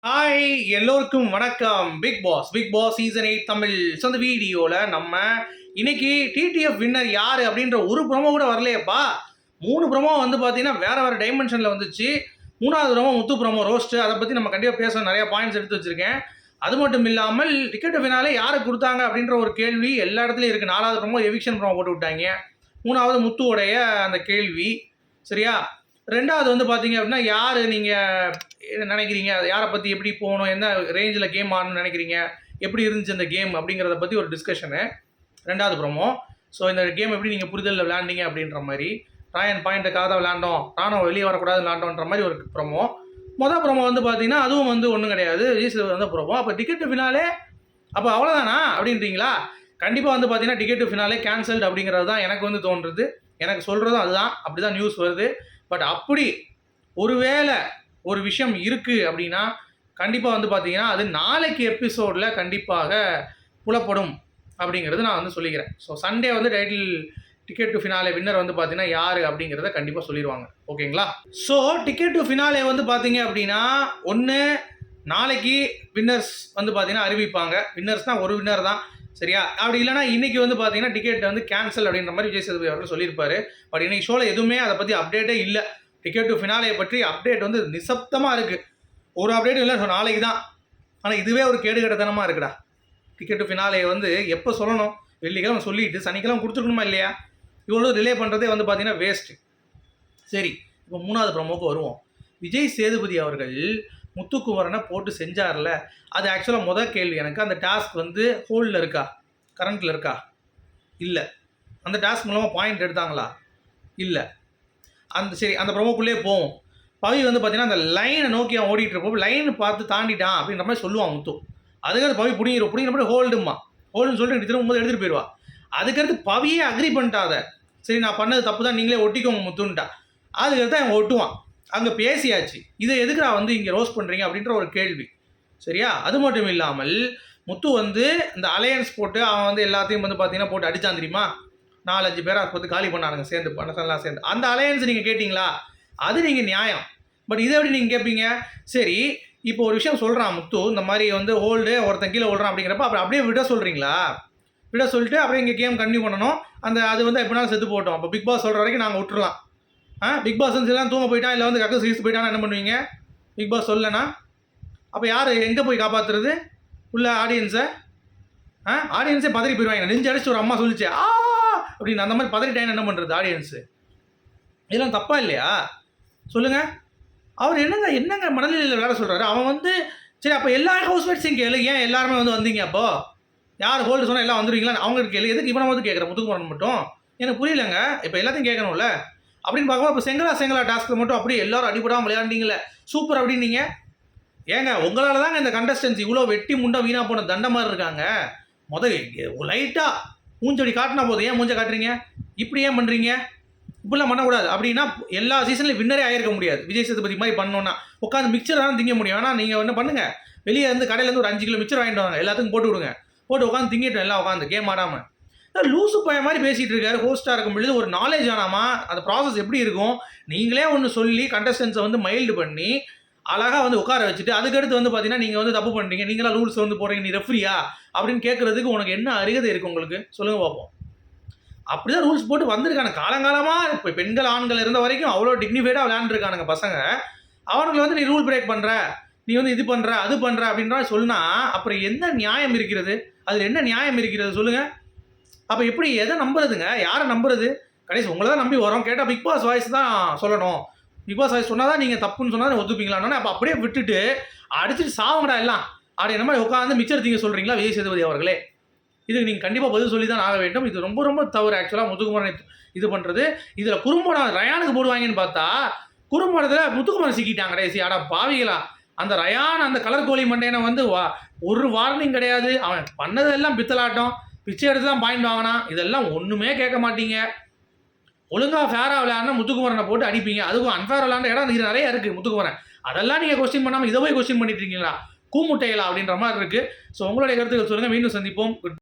Hi எல்லோருக்கும் வணக்கம். Big Boss season 8 Tamil. So அந்த வீடியோவில் நம்ம இன்னைக்கு டிடிஎஃப் வின்னர் யார் அப்படின்ற ஒரு ப்ரோமோ கூட வரலையப்பா. 3 ப்ரோமோ வந்து பார்த்தீங்கன்னா வேறு டைமென்ஷனில் வந்துச்சு. 3வது ப்ரோமோ முத்து ப்ரோமோ ரோஸ்ட்டு. அதை பற்றி நம்ம கண்டிப்பாக பேச நிறைய பாயிண்ட்ஸ் எடுத்து வச்சுருக்கேன். அது மட்டும் இல்லாமல் டிக்கெட் ஃபினாலே யாருக்கு கொடுத்தாங்க அப்படின்ற ஒரு கேள்வி எல்லா இடத்துலையும் இருக்குது. 4வது ப்ரோமோ எவிக்ஷன் ப்ரோமோ போட்டு விட்டாங்க. 3வது முத்துவோடைய அந்த கேள்வி சரியா. 2வது வந்து பார்த்தீங்க அப்படின்னா யார் நீங்கள் நினைக்கிறீங்க, யாரை பற்றி எப்படி போகணும், என்ன ரேஞ்சில் கேம் ஆடணும்னு நினைக்கிறீங்க, எப்படி இருந்துச்சு அந்த கேம் அப்படிங்கிறத பற்றி ஒரு டிஸ்கஷனு 2வது ப்ரோமோ. ஸோ இந்த கேம் எப்படி நீங்கள் புரிதலில் விளையாண்டிங்க அப்படின்ற மாதிரி, ராயன் பாயிண்ட்டுக்காக தான் விளையாண்டோம், ராணுவ வெளியே வரக்கூடாது விளையாண்டோன்ற மாதிரி ஒரு ப்ரோமோ. மொதல் ப்ரோமோ வந்து பார்த்தீங்கன்னா அதுவும் வந்து ஒன்றும் கிடையாது, விஜய் வந்து ப்ரோமோ. அப்போ டிக்கெட்டு ஃபினாலே அப்போ அவ்வளோதானா அப்படின்றீங்களா? கண்டிப்பாக வந்து பார்த்தீங்கன்னா டிக்கெட்டு ஃபினாலே கேன்சல்டு அப்படிங்கிறது தான் எனக்கு வந்து தோன்றுறது. எனக்கு சொல்கிறதும் அதுதான், அப்படி தான் நியூஸ் வருது. பட் அப்படி ஒருவேளை ஒரு விஷயம் இருக்குது அப்படின்னா கண்டிப்பாக வந்து பார்த்தீங்கன்னா அது நாளைக்கு எபிசோடில் கண்டிப்பாக புலப்படும் அப்படிங்கிறது நான் வந்து சொல்லிக்கிறேன். ஸோ சண்டே வந்து title ticket to finale winner வந்து பார்த்தீங்கன்னா யார் அப்படிங்கிறத கண்டிப்பாக சொல்லிடுவாங்க. ஓகேங்களா? ஸோ டிக்கெட் டு ஃபினாலே வந்து பார்த்தீங்க அப்படின்னா ஒன்று நாளைக்கு வின்னர்ஸ் வந்து பார்த்தீங்கன்னா அறிவிப்பாங்க. வின்னர்ஸ்னால் ஒரு வின்னர் தான் சரியா. அப்படி இல்லைனா இன்றைக்கி வந்து பார்த்தீங்கன்னா டிக்கெட் வந்து கேன்சல் அப்படின்ற மாதிரி விஜய் சேதுபதி அவர்கள் சொல்லியிருப்பார். பட் இன்றைக்கி ஷோவில் எதுவுமே அதை பற்றி அப்டேட்டே இல்லை. டிக்கெட் டு ஃபினாலே பற்றி அப்டேட் வந்து நிசப்தமாக இருக்குது. ஒரு அப்டேட்டும் இல்லை. ஸோ நாளைக்கு தான். ஆனால் இதுவே ஒரு கேடுகட்டத்தனமாக இருக்குடா. டிக்கெட் டு ஃபினாலே வந்து எப்போ சொல்லணும்? வெள்ளிக்கிழமை சொல்லிவிட்டு சனிக்கிழமை கொடுத்துருக்கணுமா இல்லையா? இவ்வளோ ரிலே பண்ணுறதே வந்து பார்த்தீங்கன்னா வேஸ்ட்டு. சரி, இப்போ 3வது ப்ரோமோக்கு வருவோம். விஜய் சேதுபதி அவர்கள் முத்துக்குமரனை போட்டு செஞ்சார்ல, அது ஆக்சுவலாக முதல் கேள்வி எனக்கு. அந்த டாஸ்க் வந்து ஹோல்டில் இருக்கா, கரண்ட்டில் இருக்கா? இல்லை. அந்த டாஸ்க் மூலமாக பாயிண்ட் எடுத்தாங்களா? இல்லை. சரி, அந்த ப்ரோமோக்குள்ளே போவோம். பவி வந்து பார்த்தீங்கன்னா அந்த லைனை நோக்கி அவன் ஓடிட்டு இருப்போம். லைனை பார்த்து தாண்டிட்டான் அப்படின்ற மாதிரி சொல்லுவான் முத்து. அதுக்கடுத்து பவி பிடிங்கிற மாதிரி ஹோல்டுமா, ஹோல்டுன்னு சொல்லிட்டு திரும்ப போது எடுத்துகிட்டு போயிடுவா. அதுக்கடுத்து பவியே அக்ரி பண்ணிட்டாத, சரி நான் பண்ணது தப்பு தான், நீங்களே ஒட்டிக்கோங்க முத்துன்ட்டா. அதுக்கடுத்து அவன் ஒட்டுவான். அங்கே பேசியாச்சு. இதை எதுக்கு நான் வந்து இங்கே ரோஸ்ட் பண்ணுறீங்க அப்படின்ற ஒரு கேள்வி சரியா. அது மட்டும் இல்லாமல் முத்து வந்து இந்த அலையன்ஸ் போட்டு அவன் வந்து எல்லாத்தையும் வந்து பார்த்தீங்கன்னா போட்டு அடித்தான் தெரியுமா. 4-5 பேரை அதை பார்த்து காலி பண்ணானுங்க சேர்ந்து, பண்ணலாம் சேர்ந்து. அந்த அலையன்ஸ் நீங்கள் கேட்டிங்களா? அது நீங்கள் நியாயம். பட் இதை எப்படி நீங்கள் கேட்பீங்க? சரி, இப்போ ஒரு விஷயம் சொல்கிறான் முத்து, இந்த மாதிரி வந்து ஹோல்டு ஒருத்தன் கீழே ஓடுறான் அப்படிங்கிறப்ப அப்புறம் அப்படியே விட சொல்கிறீங்களா? விட சொல்லிட்டு அப்படியே இங்கே கேம் கண்டினியூ பண்ணணும். அது வந்து எப்படினாலும் செத்து போட்டோம். அப்போ பிக் பாஸ் சொல்கிற வரைக்கும் நாங்கள் விட்டுறலாம். பிக் பாஸ் எல்லாம் தூங்க போயிட்டான், இல்லை வந்து கக்க சீஸ் போயிட்டானா என்ன பண்ணுவீங்க? பிக் பாஸ் சொல்லனா அப்போ யார் எங்கே போய் காப்பாற்றுறது? உள்ள ஆடியன்ஸை ஆடியன்ஸே பதறி போயிடுவாங்க. நெஞ்சு அடிச்சு ஒரு அம்மா சொல்லிச்சு அப்படின்னு அந்த மாதிரி பதறிட்டாங்க. என்ன பண்ணுறது ஆடியன்ஸு? இதெல்லாம் தப்பா இல்லையா? சொல்லுங்கள். அவர் என்னங்க மனநிலையில் விளையாட சொல்கிறாரு? அவன் வந்து சரி அப்போ எல்லா ஹவுஸ்மேட்ஸையும் கேளு, ஏன் எல்லாருமே வந்து வந்தீங்க? அப்போ யார் ஹோல்டு சொன்னால் எல்லாம் வந்துடுவீங்களா? அவங்களுக்கு கேளு. எதுக்கு இவனை வந்து கேட்குறேன் முத்துக்குமரன் மட்டும்? எனக்கு புரியலங்க. இப்போ எல்லாத்தையும் கேட்கணும்ல அப்படின்னு பார்க்கும்போது இப்போ செங்கலா டாஸ்க்கில் மட்டும் அப்படியே எல்லாரும் அடிபடாமல் விளையாண்டிங்களே சூப்பர் அப்படின்னீங்க. ஏங்க உங்களால் தாங்க இந்த கண்டஸ்டன்ஸ் இவ்வளோ வெட்டி முண்டா வீணாக போன தண்டை மாதிரி இருக்காங்க. லைட்டாக மூஞ்சடி காட்டினா போதும், ஏன் மூஞ்சை காட்டுறீங்க? இப்படி ஏன் பண்ணுறீங்க? இப்படிலாம் பண்ணக்கூடாது. அப்படின்னா எல்லா சீசன்லையும் வின்னரே ஆகிருக்க முடியாது. விஜய் சேதுபதி மாதிரி பண்ணோன்னா உட்காந்து மிக்சர் தான் திங்க முடியும். ஆனால் நீங்கள் என்ன பண்ணுங்கள், வெளியே இருந்து கடையிலேருந்து ஒரு 5 கிலோ மிக்சர் வாங்கிட்டு வாங்க, எல்லாத்துக்கும் போட்டு விடுங்க. போட்டு உட்காந்து திங்கிட்டோம் எல்லாம் உட்காந்து கேம் ஆடாமல். லூசு பைய மாதிரி பேசிகிட்டு இருக்காரு. ஹோஸ்ட்டாக இருக்கும் பொழுது ஒரு நாலேஜ் ஆனாமா அந்த ப்ராசஸ் எப்படி இருக்கும்? நீங்களே ஒன்று சொல்லி கண்டஸ்டன்ஸை வந்து மைல்டு பண்ணி அழகாக வந்து உட்கார வச்சுட்டு அதுக்கடுத்து வந்து பார்த்தீங்கன்னா நீங்கள் வந்து தப்பு பண்ணுறீங்க, நீங்களாம் ரூல்ஸ் வந்து போகிறீங்க, நீ ரெஃப்ரியா அப்படின்னு கேட்குறதுக்கு உனக்கு என்ன அருகதை இருக்குது உங்களுக்கு? சொல்லுங்கள் பார்ப்போம். அப்படி தான் ரூல்ஸ் போட்டு வந்திருக்காங்க காலங்காலமாக. இப்போ பெண்கள் ஆண்கள் இருந்த வரைக்கும் அவ்வளோ டிக்னிஃபைடாக விளையாண்டுருக்கானுங்க பசங்க. அவனுங்களை வந்து நீ ரூல் பிரேக் பண்ணுற, நீ வந்து இது பண்ணுற அது பண்ணுற அப்படின்ற சொன்னால் அப்புறம் என்ன நியாயம் இருக்கிறது? அதில் என்ன நியாயம் இருக்கிறது சொல்லுங்கள். அப்போ எப்படி எதை நம்புறதுங்க? யாரை நம்புறது? கடைசி உங்களை தான் நம்பி வரோம். கேட்டால் பிக் பாஸ் வாய்ஸ் தான் சொல்லணும். பிக் பாஸ் வாய்ஸ் சொன்னால் தான் நீங்கள் தப்புன்னு சொன்னால் ஒத்துப்பீங்களான்னு. அப்போ அப்படியே விட்டுட்டு அடிச்சுட்டு சாவங்கடா எல்லாம் அப்படி என்ன மாதிரி உட்காந்து மிச்சர் திங்க சொல்கிறீங்களா விஜய் சேதுபதி அவர்களே? இதுக்கு நீங்கள் கண்டிப்பாக பதில் சொல்லி தான் ஆக வேண்டும். இது ரொம்ப ரொம்ப தவறு ஆக்சுவலாக முத்துக்குமரனை இது பண்ணுறது. இதில் குறும்படம் ரயானுக்கு போடுவாங்கன்னு பார்த்தா குறும்படத்தில் முத்துக்குமரன் சிக்கிட்டாங்க கடைசி. ஆடா பாவிகளா, அந்த ரயான் அந்த கலர் கோழி மண்டையனை வந்து ஒரு வார்னிங் கிடையாது. அவன் பண்ணதெல்லாம் பித்தலாட்டம், பிச்சை எடுத்து தான் பாயிண்ட் வாங்கினான். இதெல்லாம் ஒன்றுமே கேட்க மாட்டீங்க. ஒழுங்காக ஃபேராக விளையாடினா முத்துக்குமரனை போட்டு அடிப்பீங்க. அதுவும் அன்ஃபேர் விளையாண்ட இடம் இது நிறைய இருக்குது முத்துக்குமரன். அதெல்லாம் நீங்கள் கொஸ்டின் பண்ணாமல் இதை போய் கொஸ்டின் பண்ணிட்டு இருக்கீங்களா? கூமுட்டைகளா அப்படின்ற மாதிரி இருக்குது. ஸோ உங்களுடைய கருத்துக்கள் சொல்லுங்கள். மீண்டும் சந்திப்போம்.